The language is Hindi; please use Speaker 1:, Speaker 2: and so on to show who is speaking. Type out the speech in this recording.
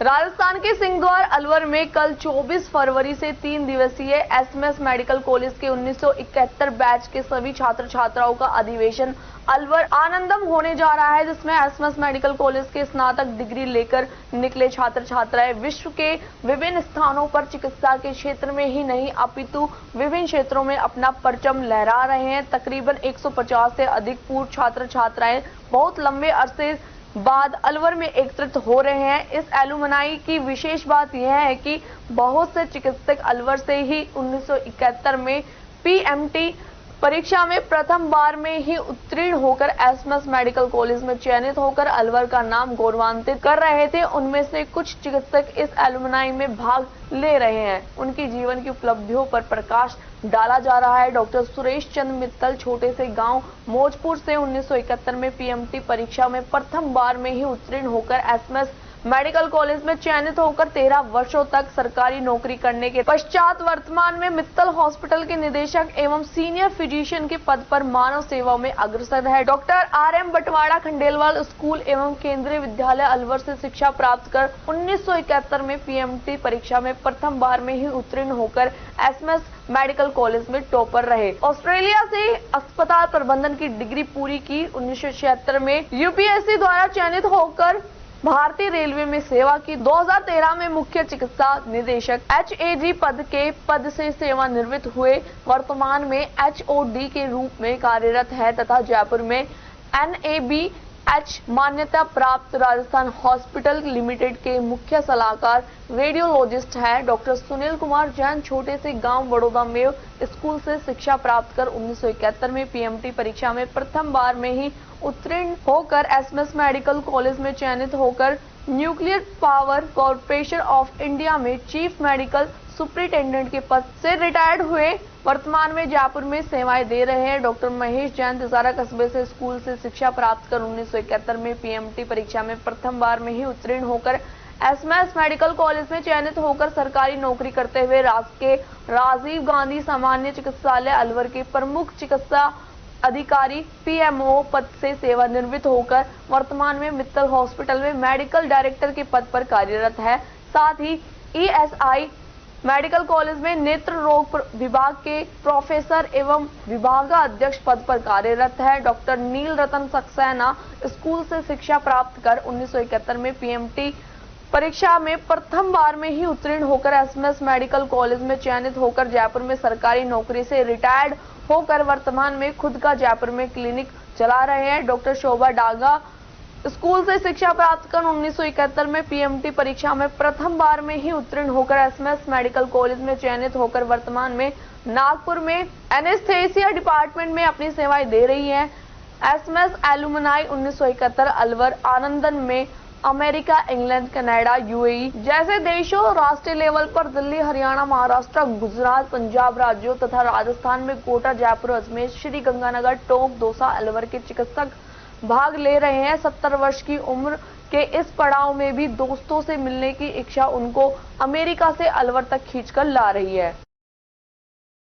Speaker 1: राजस्थान के सिंहद्वार अलवर में कल 24 फरवरी से 3 दिवसीय एसएमएस मेडिकल कॉलेज के 1971 बैच के सभी छात्र छात्राओं का अधिवेशन अलवर आनंदम होने जा रहा है, जिसमें एसएमएस मेडिकल कॉलेज के स्नातक डिग्री लेकर निकले छात्र छात्राएं विश्व के विभिन्न स्थानों पर चिकित्सा के क्षेत्र में ही नहीं अपितु विभिन्न क्षेत्रों में अपना परचम लहरा रहे हैं। तकरीबन 150 से अधिक पूर्व छात्र छात्राएं बहुत लंबे अरसे बाद अलवर में एकत्रित हो रहे हैं। इस एलुमनाई की विशेष बात यह है कि बहुत से चिकित्सक अलवर से ही 1971 में पीएमटी परीक्षा में प्रथम बार में ही उत्तीर्ण होकर एसएमएस मेडिकल कॉलेज में चयनित होकर अलवर का नाम गौरवान्वित कर रहे थे। उनमें से कुछ चिकित्सक इस एलुमनाई में भाग ले रहे हैं। उनकी जीवन की उपलब्धियों पर प्रकाश डाला जा रहा है। डॉक्टर सुरेश चंद्र मित्तल छोटे से गांव मौजपुर से 1971 में पीएमटी परीक्षा में प्रथम बार में ही उत्तीर्ण होकर एसएमएस मेडिकल कॉलेज में चयनित होकर 13 वर्षों तक सरकारी नौकरी करने के पश्चात वर्तमान में मित्तल हॉस्पिटल के निदेशक एवं सीनियर फिजिशियन के पद पर मानव सेवा में अग्रसर है। Doctor RM Batwara Khandelwal school एवं केंद्रीय विद्यालय अलवर से शिक्षा प्राप्त कर 1971 में पीएमटी परीक्षा में प्रथम बार में ही उत्तीर्ण होकर एसएमएस मेडिकल कॉलेज में टॉपर रहे। ऑस्ट्रेलिया से अस्पताल प्रबंधन की डिग्री पूरी की। 1976 में यूपीएससी द्वारा चयनित होकर भारतीय रेलवे में सेवा की। 2013 में मुख्य चिकित्सा निदेशक HAG पद से सेवानिवृत्त हुए। वर्तमान में HOD के रूप में कार्यरत है तथा जयपुर में NABH मान्यता प्राप्त राजस्थान हॉस्पिटल लिमिटेड के मुख्य सलाहकार रेडियोलॉजिस्ट है। डॉक्टर सुनील कुमार जैन छोटे से गांव बड़ौदा में स्कूल से शिक्षा प्राप्त कर 1971 में पीएमटी परीक्षा में प्रथम बार में ही उत्तीर्ण होकर एसएमएस मेडिकल कॉलेज में चयनित होकर nuclear power corporation of India में चीफ मेडिकल सुपरिटेंडेंट के पद से रिटायर्ड हुए। वर्तमान में जयपुर में सेवाएं दे रहे हैं। डॉक्टर महेश जैन तिसारा कस्बे से स्कूल से शिक्षा प्राप्त कर 1971 में पीएमटी परीक्षा में प्रथम बार में ही उत्तीर्ण होकर एसएमएस मेडिकल कॉलेज में चयनित होकर सरकारी नौकरी करते हुए राजकीय राजीव गांधी सामान्य चिकित्सालय अलवर के प्रमुख चिकित्सा अधिकारी पीएमओ पद से सेवानिवृत्त होकर वर्तमान में मित्तल हॉस्पिटल में मेडिकल डायरेक्टर के पद पर कार्यरत है। साथ ही ESI मेडिकल कॉलेज में नेत्र रोग विभाग के प्रोफेसर एवं विभागाध्यक्ष पद पर कार्यरत है। डॉक्टर नील रतन सक्सेना स्कूल से शिक्षा प्राप्त कर 1971 में पीएमटी परीक्षा में प्रथम बार में ही उत्तीर्ण होकर एसएमएस मेडिकल कॉलेज में चयनित होकर जयपुर में सरकारी नौकरी से रिटायर्ड होकर वर्तमान में खुद का जयपुर में क्लिनिक चला रहे हैं। डॉक्टर शोभा डागा स्कूल से शिक्षा प्राप्त कर 1971 में पीएमटी परीक्षा में प्रथम बार में ही उत्तीर्ण होकर एसएमएस मेडिकल कॉलेज में चयनित होकर वर्तमान में नागपुर में एनेस्थेसिया डिपार्टमेंट में अपनी सेवाएं दे रही है। एसएमएस एलुमनाई 1971 अलवर आनंदन में अमेरिका, इंग्लैंड, कनाडा, UAE जैसे देशों, राष्ट्रीय लेवल पर दिल्ली, हरियाणा, महाराष्ट्र, गुजरात, पंजाब राज्यों तथा राजस्थान में कोटा, जयपुर, अजमेर, श्री गंगानगर, टोंक, दौसा, अलवर के चिकित्सक भाग ले रहे हैं। 70 वर्ष की उम्र के इस पड़ाव में भी दोस्तों से मिलने की इच्छा उनको अमेरिका से अलवर तक खींचकर ला रही है।